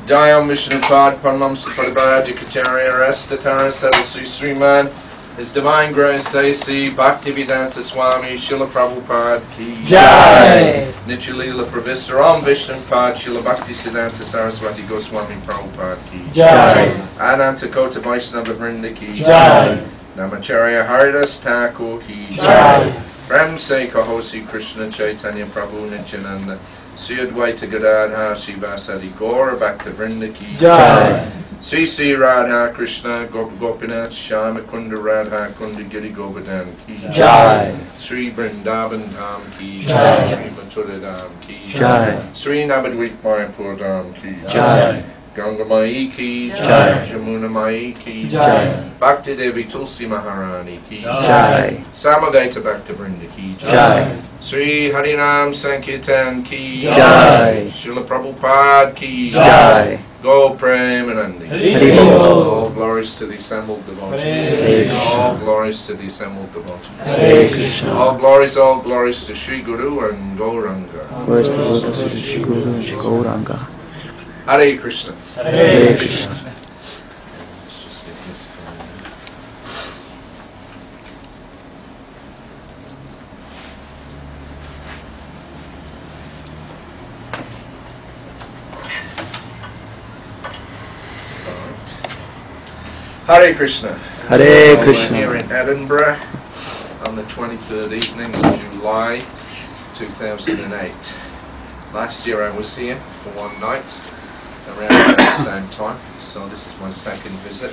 Jayam Vishnupad Parnam Saparibhaja Kacharya Restatara Sadhu Sriman His Divine Grace A.C. Bhaktivedanta Swami Srila Prabhupada Ki Jai Nityalila Pravistharam Vishnupad Srila Bhaktisiddhanta Saraswati Goswami Prabhupada Ki Jai Ananta Kota Vaishnava Vrinda Ki Jai Namacharya Haridas Thakur Ki Jai Prem Se Kahosi Krishna Chaitanya Prabhu Nityananda Sri Advaita Gadadhar Srivasadi Gaura Bhakta Vrinda Ki Jai Sri Sri Radha Krishna Gopa Gopinath Shyama Kunda Radha Kunda Giri Govardhan Ki Jai Sri Vrindavan Dham Ki Jai Sri Mathura Dham Ki Jai Sri Navadvip Mayapur Dham Ki Jai Ganga Mai Ki Jai Jamuna Mai Ki Jai Bhakti Devi Tulsi Maharani Ki Jai Samaveta Bhakta Vrinda Ki Jai Sri Harinam Sankirtan Ki Jai Srila Prabhupada Ki Jai Go Premanandi. All glories to the assembled devotees. All glories to the assembled devotees. Hare Krishna. All glories to Sri Guru and Gauranga. Glories to Lord Sri Guru and Sri Gauranga. Hare Krishna. Hare Krishna. Let's just get this going. Hare Krishna. Hare We're Krishna. here in Edinburgh on the 23rd evening of July 2008. Last year I was here for one night around about the same time, so this is my second visit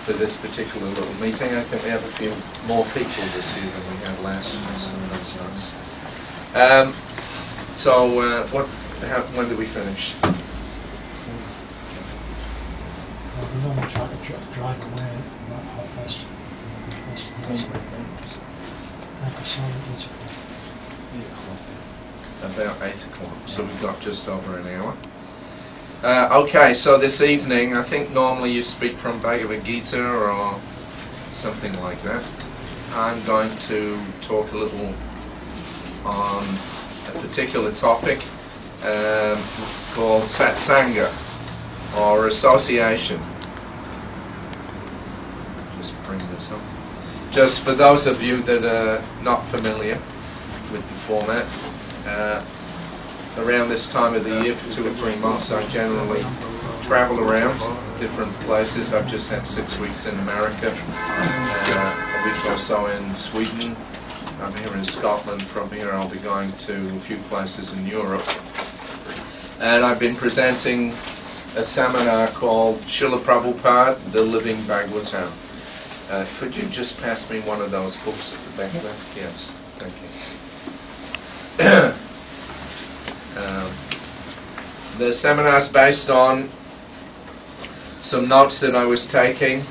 for this particular little meeting. I think we have a few more people this year than we had last year, so that's nice. When did we finish? We normally try to drive away about half past. About 8 o'clock, so we've got just over an hour. Okay, so this evening, I think normally you speak from Bhagavad Gita or something like that. I'm going to talk a little on a particular topic called satsanga, or association. Just bring this up. Just for those of you that are not familiar with the format, around this time of the year for 2 or 3 months I generally travel around different places. I've just had 6 weeks in America, a week or so in Sweden. I'm here in Scotland. From here I'll be going to a few places in Europe. And I've been presenting a seminar called Srila Prabhupada, The Living Bhagavatam. Could you just pass me one of those books at the back there? Yes, thank you. The seminar is based on some notes that I was taking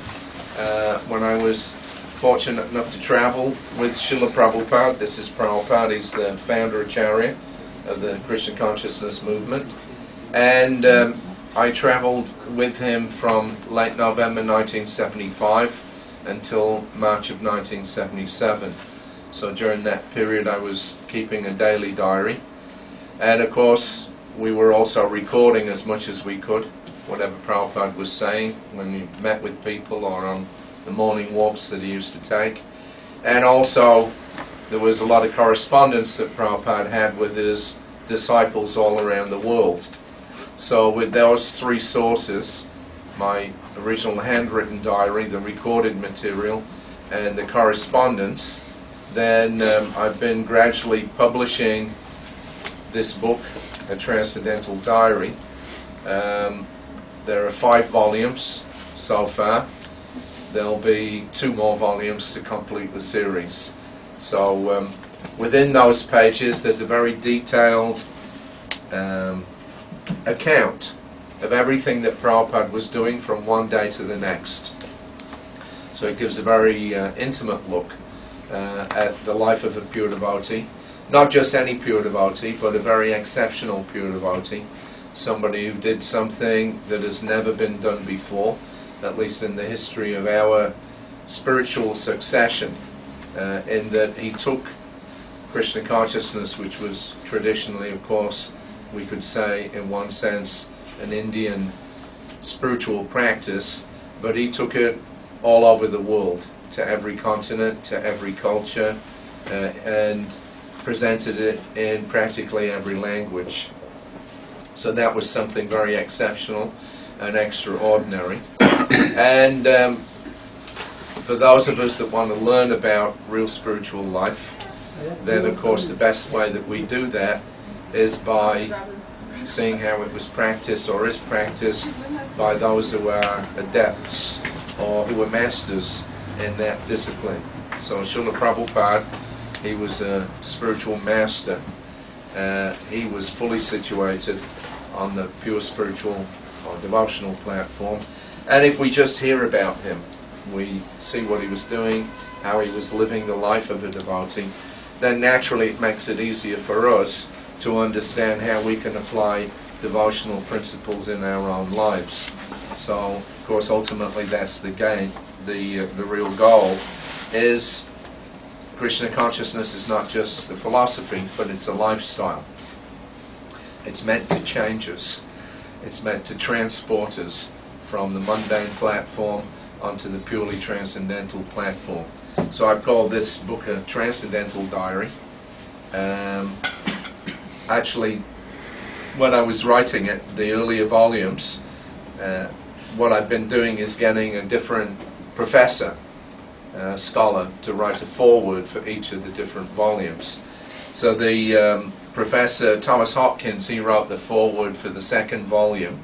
when I was fortunate enough to travel with Srila Prabhupada. This is Prabhupada, he's the founder Acharya of the Krishna Consciousness movement. And I traveled with him from late November 1975 until March of 1977. So during that period I was keeping a daily diary. And of course we were also recording as much as we could, whatever Prabhupada was saying when we met with people or on the morning walks that he used to take. And also there was a lot of correspondence that Prabhupada had with his disciples all around the world. So with those three sources, my original handwritten diary, the recorded material, and the correspondence, then I've been gradually publishing this book, A Transcendental Diary. There are 5 volumes so far. There'll be 2 more volumes to complete the series. So within those pages there's a very detailed account of everything that Prabhupada was doing from one day to the next. So it gives a very intimate look at the life of a pure devotee. Not just any pure devotee, but a very exceptional pure devotee. Somebody who did something that has never been done before, at least in the history of our spiritual succession, in that he took Krishna consciousness, which was traditionally, of course, we could say in one sense an Indian spiritual practice, but he took it all over the world, to every continent, to every culture, and presented it in practically every language. So that was something very exceptional and extraordinary. And for those of us that want to learn about real spiritual life, then of course the best way that we do that is by seeing how it was practiced or is practiced by those who are adepts or who are masters in that discipline. So Srila Prabhupada, he was a spiritual master. He was fully situated on the pure spiritual or devotional platform. And if we just hear about him, we see what he was doing, how he was living the life of a devotee, then naturally it makes it easier for us to understand how we can apply devotional principles in our own lives. So, of course, ultimately that's the gain. The real goal is Krishna consciousness is not just a philosophy, but it's a lifestyle. It's meant to change us. It's meant to transport us from the mundane platform onto the purely transcendental platform. So I've called this book a Transcendental Diary. Actually, when I was writing it, the earlier volumes, what I've been doing is getting a different professor, scholar, to write a foreword for each of the different volumes. So the Professor Thomas Hopkins, he wrote the foreword for the second volume,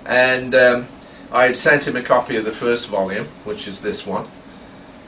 and I had sent him a copy of the first volume, which is this one,